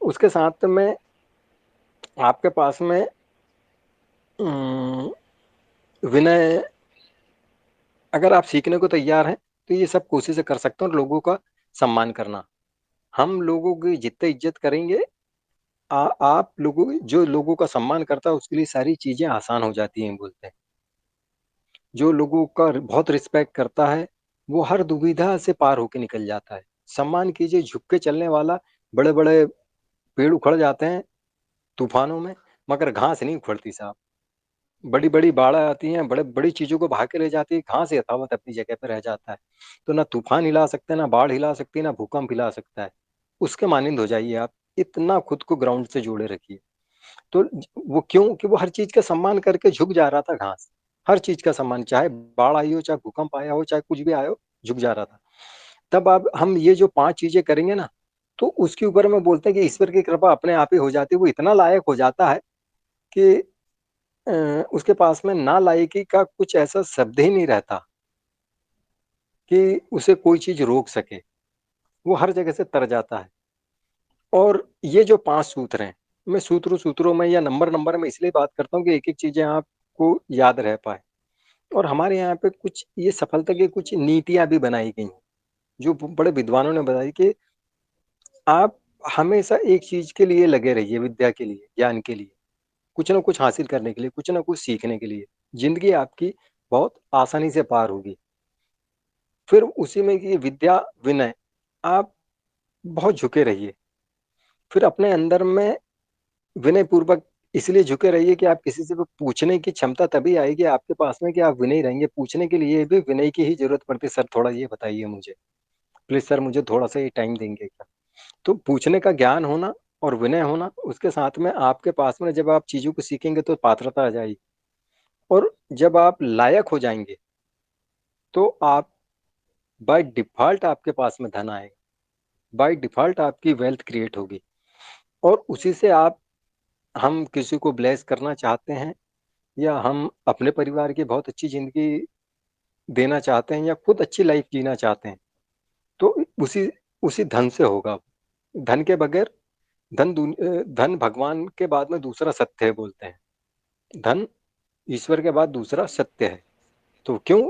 उसके साथ में आपके पास में विनय, अगर आप सीखने को तैयार हैं तो ये सब कोशिशें कर सकते हैं। और लोगों का सम्मान करना, हम लोगों की जितने इज्जत करेंगे, आप लोगों, जो लोगों का सम्मान करता है उसके लिए सारी चीजें आसान हो जाती हैं, बोलते हैं। जो लोगों का बहुत रिस्पेक्ट करता है, वो हर दुविधा से पार होके निकल जाता है। सम्मान कीजिए, झुक के चलने वाला, बड़े बड़े पेड़ उखड़ जाते हैं तूफानों में, मगर घास नहीं उखड़ती साहब। बड़ी बड़ी बाढ़ आती हैं, बड़े बड़ी चीजों को बहा के ले जाती है, घास यथावत अपनी जगह पर रह जाता है। तो ना तूफान हिला सकते, ना बाढ़ हिला सकती, ना भूकंप हिला सकता है। उसके मानिंद हो जाइए आप, इतना खुद को ग्राउंड से जोड़े रखिए। तो वो क्यों कि वो हर चीज का सम्मान करके झुक जा रहा था, घास, हर चीज का सम्मान, चाहे बाढ़ आई हो, चाहे भूकंप आया हो, चाहे कुछ भी आया हो, झुक जा रहा था। तब अब हम ये जो 5 चीजें करेंगे ना, तो उसके ऊपर में बोलते हैं कि ईश्वर की कृपा अपने आप ही हो जाती है। वो इतना लायक हो जाता है कि उसके पास में ना लायकी का कुछ ऐसा शब्द ही नहीं रहता। कि उसे कोई चीज रोक सके, वो हर जगह से तर जाता है। और ये जो 5 सूत्र हैं, मैं सूत्रों में या नंबर में इसलिए बात करता हूँ कि एक-एक चीजें आपको याद रह पाए। और हमारे यहाँ पे कुछ ये सफलता की कुछ नीतियाँ भी बनाई गई हैं, जो बड़े विद्वानों ने बताई कि आप हमेशा एक चीज के लिए लगे रहिए, विद्या के लिए, ज्ञान के लिए, कुछ ना कुछ हासिल करने के लिए, कुछ ना कुछ सीखने के लिए। जिंदगी आपकी बहुत आसानी से पार होगी। फिर उसी में ये विद्या, विनय, आप बहुत झुके रहिए। फिर अपने अंदर में विनय पूर्वक इसलिए झुके रहिए कि आप किसी से भी पूछने की क्षमता तभी आएगी आपके पास में कि आप विनयी रहेंगे। पूछने के लिए भी विनय की ही जरूरत पड़ती है, सर थोड़ा ये बताइए मुझे, प्लीज सर मुझे थोड़ा सा ये टाइम देंगे क्या। तो पूछने का ज्ञान होना और विनय होना, उसके साथ में आपके पास में जब आप चीजों को सीखेंगे तो पात्रता आ जाएगी। और जब आप लायक हो जाएंगे तो आप बाय डिफॉल्ट आपके पास में धन आएगा, बाय डिफॉल्ट आपकी वेल्थ क्रिएट होगी। और उसी से आप, हम किसी को ब्लेस करना चाहते हैं या हम अपने परिवार की बहुत अच्छी जिंदगी देना चाहते हैं या खुद अच्छी लाइफ जीना चाहते हैं, तो उसी उसी धन से होगा। धन के बगैर, धन भगवान के बाद में दूसरा सत्य है बोलते हैं। धन ईश्वर के बाद दूसरा सत्य है। तो क्यों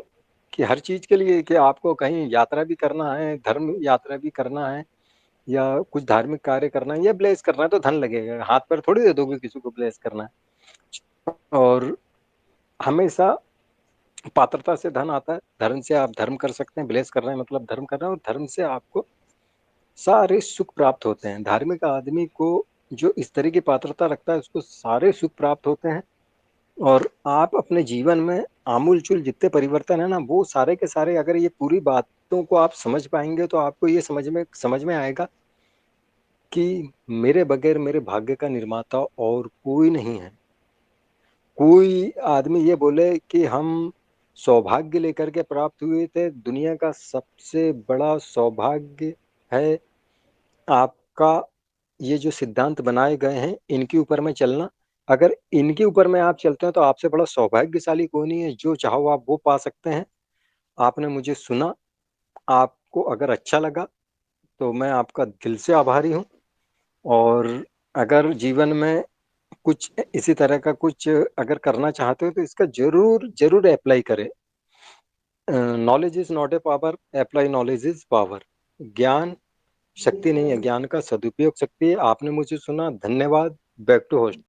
कि हर चीज के लिए कि आपको कहीं यात्रा भी करना है, धर्म यात्रा भी करना है, या कुछ धार्मिक कार्य करना है या ब्लेस करना है, तो धन लगेगा। हाथ पर थोड़ी दे दोगे किसी को ब्लेस करना है। और हमेशा पात्रता से धन आता है, धर्म से आप धर्म कर सकते हैं। ब्लेस करना है मतलब धर्म करना है, और धर्म से आपको सारे सुख प्राप्त होते हैं। धार्मिक आदमी को जो इस तरह की पात्रता रखता है उसको सारे सुख प्राप्त होते हैं। और आप अपने जीवन में आमूल चूल जितने परिवर्तन है ना, वो सारे के सारे, अगर ये पूरी बातों को आप समझ पाएंगे तो आपको ये समझ में आएगा कि मेरे बगैर मेरे भाग्य का निर्माता और कोई नहीं है। कोई आदमी ये बोले कि हम सौभाग्य लेकर के प्राप्त हुए थे, दुनिया का सबसे बड़ा सौभाग्य है आपका ये जो सिद्धांत बनाए गए हैं इनके ऊपर में चलना। अगर इनके ऊपर में आप चलते हैं तो आपसे बड़ा सौभाग्यशाली कोई नहीं है। जो चाहो आप वो पा सकते हैं। आपने मुझे सुना, आपको अगर अच्छा लगा तो मैं आपका दिल से आभारी हूँ। और अगर जीवन में कुछ इसी तरह का कुछ अगर करना चाहते हो तो इसका जरूर जरूर अप्लाई करें। Knowledge is not a power, apply knowledge is power. ज्ञान शक्ति नहीं है, ज्ञान का सदुपयोग शक्ति है। आपने मुझे सुना, धन्यवाद। Back to host.